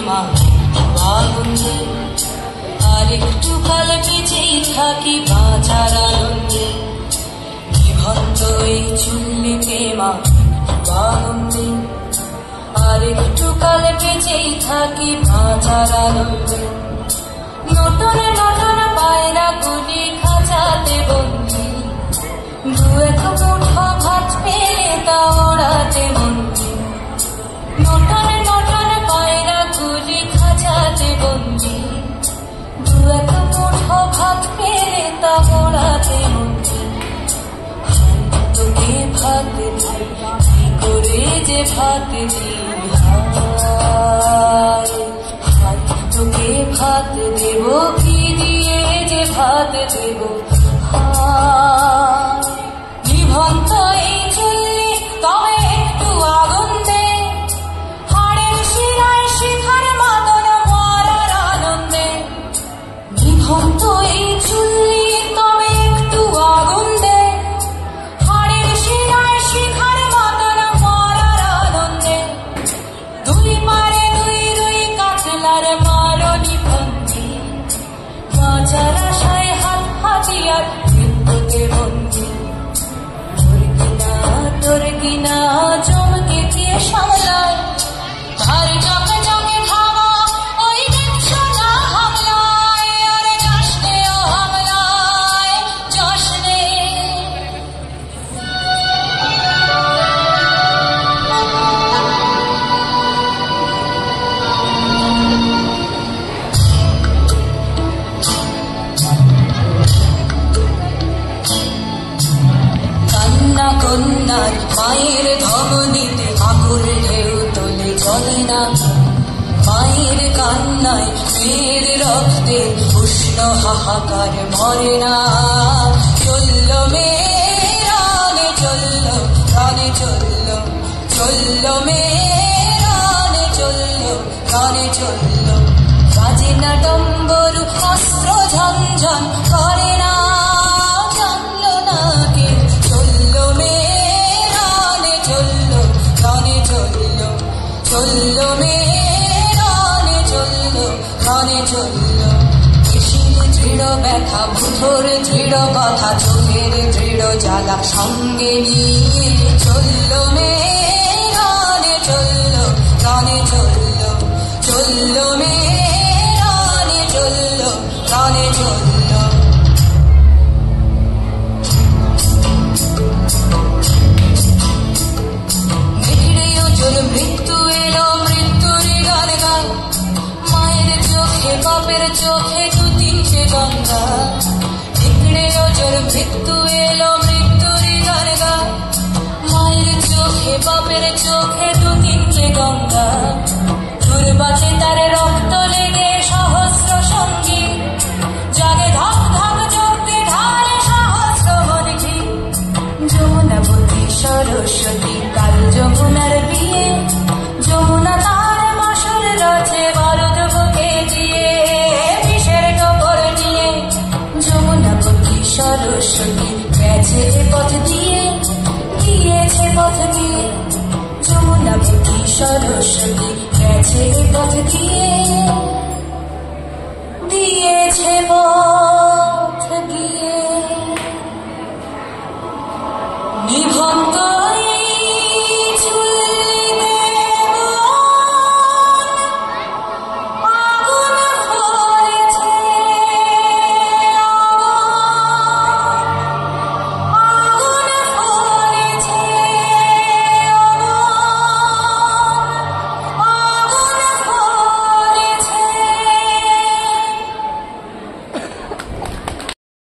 মা আনন্দে, আর একটু কাল বেঁচেই থাকি বাঁচার আনন্দে। নিভন্ত এই চুল্লিতে মা আনন্দে, আর একটু কাল বেঁচেই থাকি বাঁচার আনন্দে। নতুন নতুন পায়রা গুলি খাঁচাতে বন্দি, দু এক মুঠো ভাত পেলে তা ওড়াতে মন্দি। নতুন নতুন পায়রা গুলি খাঁচাতে বন্দি, দু এক মুঠো ভাত পেলে তা ওড়াতে মন্দি। তোকে ভাত দি কি করে যে ভাত দি, তোকে ভাত দেব কি দিয়ে যে ভাত দেব। নিভন্ত এই চুল্লি তবে একটু আগুন দে, হাড়ের শিরায় শিখার মাদন মরার আনন্দে। নিভন্ত এই চুল্লি তবে একটু আগুন দে, হাড়ের শিরায় শিখার মাদন মরার আনন্দে। দুই পারে দুই রুই কাতলার মারণি ভঙ্গি, বাঁচার আশায় হাত হাতিয়ার মৃত্যুতে বন্দি। তোর কিনা চমকে কে সামলায়, তার চকে চকে খাওয়া ওই দেখছো না হামলায়। আরে জশ্নে ও হামলায় জশ্নে। কান্না কন্যার মায়ের ধমনীতে আকুল ঢেউ তোলে চলে না, মায়ের কান্নায় মেয়ের রক্তে উষ্ণ হাহাকার মরে না। চলল মেয়ে রানে চলল, রানে চলল, চলল মেয়ে রানে চলল, রানে চলল। বাজে না ডম্বরু অস্ত্র ঝনঝন করে না, জানলো না কে। চলল মেয়ে রানে চলল, রানে চলল, চলল মেয়ে রানে চলল, রানে চলল। পেশির দৃঢ় ব্যথা বুধর দৃঢ় কথা, চোখের দৃঢ় জ্বালা সঙ্গে নিয়ে। চলল মেয়ে রানে চলল, রানে চলল, চলল মেয়ে রানে চলল, রানে চলল। মৃত্যু এলো মৃত্যুর গান গায়, মায়ের চোখে বাপের চোখে দু তিনটে গঙ্গা। নিকড়ে ওজোর মৃত্যু এলো মৃত্যুর গান গায়, মায়ের চোখে বাপের চোখে দু তিনটে গঙ্গা। দূর বাঁচে তার রক্ত লেগে সহস্র সঙ্গী, জাগে ধাক ধাক চোখে ঢালে সহস্র মনঘি। যমুনাবতী সরস্বতী কাল যমুনার বিয়ে, যমুনা তার বাসর রচে ভারত বুকে দিয়ে, বিষের টপর নিয়ে। যমুনাবতী সরস্বতী গেছে পথ দিয়ে, গিয়েছে পথ দিয়ে। যমুনাবতী সরস্বতী গেছে পথ দিয়ে, দিয়েছে পথ।